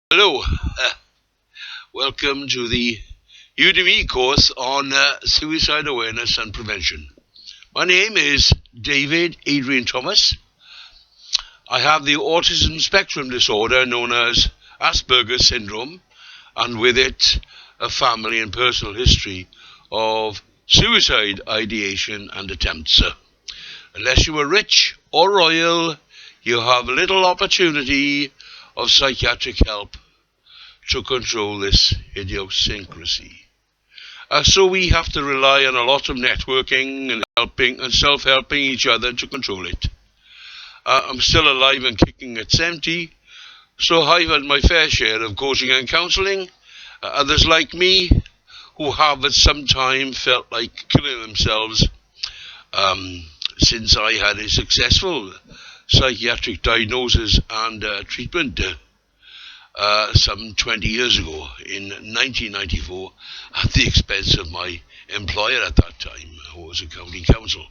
Hello, welcome to the Udemy course on suicide awareness and prevention. My name is David Adrian Thomas. I have the autism spectrum disorder known as Asperger's syndrome, and with it a family and personal history of suicide ideation and attempts. Unless you are rich or royal, you have little opportunity of psychiatric help to control this idiosyncrasy. So we have to rely on a lot of networking and helping and self-helping each other to control it. I'm still alive and kicking at 70, so I've had my fair share of coaching and counselling. Others like me who have at some time felt like killing themselves since I had a successful psychiatric diagnosis and treatment some 20 years ago in 1994 at the expense of my employer at that time, who was a county council.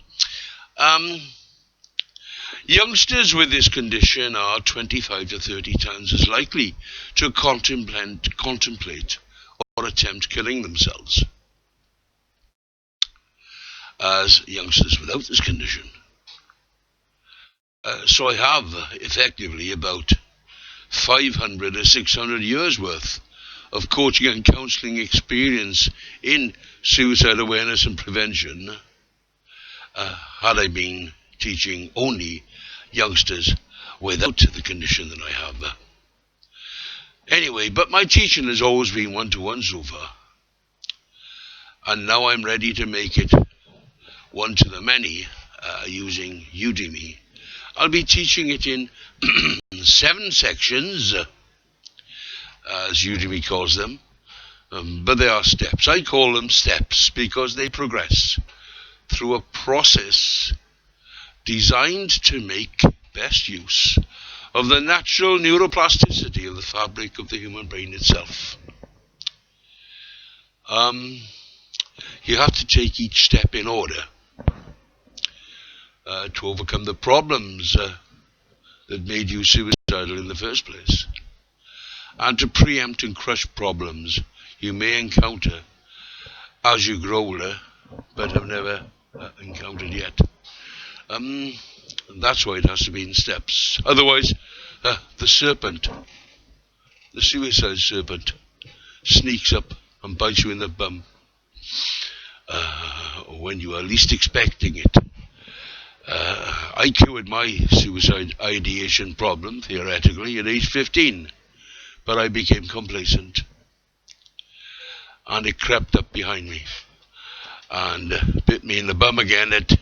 Youngsters with this condition are 25 to 30 times as likely to contemplate or attempt killing themselves as youngsters without this condition. So I have effectively about 500 or 600 years worth of coaching and counselling experience in suicide awareness and prevention, had I been teaching only youngsters without the condition that I have. Anyway, but my teaching has always been one-to-one so far, and now I'm ready to make it one-to-the-many using Udemy. I'll be teaching it in 7 sections, as Udemy calls them, but they are steps. I call them steps because they progress through a process designed to make best use of the natural neuroplasticity of the fabric of the human brain itself. You have to take each step in order to overcome the problems that made you suicidal in the first place, and to preempt and crush problems you may encounter as you grow older but have never encountered yet. That's why it has to be in steps. Otherwise, the suicide serpent, sneaks up and bites you in the bum when you are least expecting it. I cured my suicide ideation problem, theoretically, at age 15, but I became complacent, and it crept up behind me, and bit me in the bum again at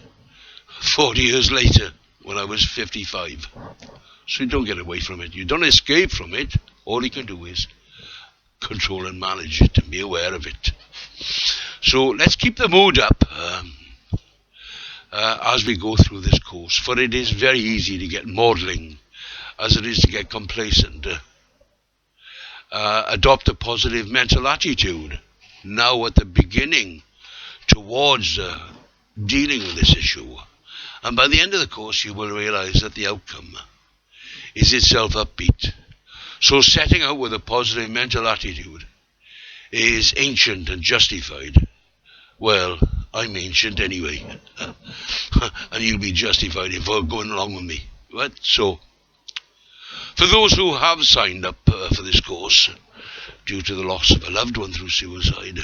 40 years later, when I was 55. So you don't get away from it. You don't escape from it. All you can do is control and manage it and be aware of it. So let's keep the mood up as we go through this course, for it is very easy to get maudlin as it is to get complacent. Adopt a positive mental attitude now at the beginning towards dealing with this issue, and by the end of the course you will realize that the outcome is itself upbeat. So setting out with a positive mental attitude is ancient and justified. Well, I'm ancient anyway, and you'll be justified if you're going along with me. Right? So, for those who have signed up for this course due to the loss of a loved one through suicide,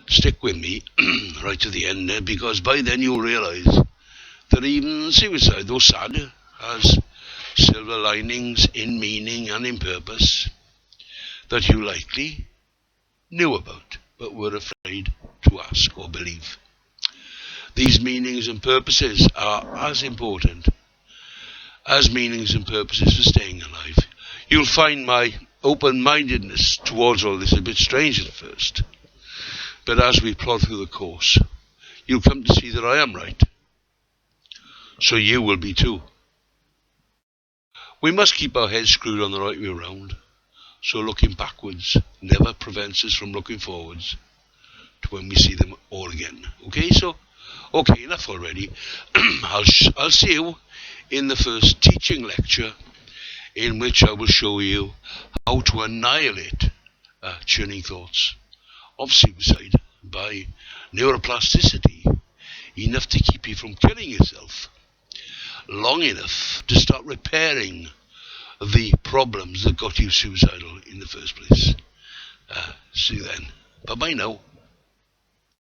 stick with me right to the end, because by then you'll realize that even suicide, though sad, has silver linings in meaning and in purpose that you likely knew about but were afraid to ask or believe. These meanings and purposes are as important as meanings and purposes for staying alive. You'll find my open-mindedness towards all this a bit strange at first, but as we plod through the course, you'll come to see that I am right. So you will be too. We must keep our heads screwed on the right way around, so looking backwards never prevents us from looking forwards to when we see them all again. Okay, enough already. I'll see you in the first teaching lecture in which I will show you how to annihilate churning thoughts of suicide by neuroplasticity, enough to keep you from killing yourself, long enough to start repairing the problems that got you suicidal in the first place. See you then. Bye-bye now.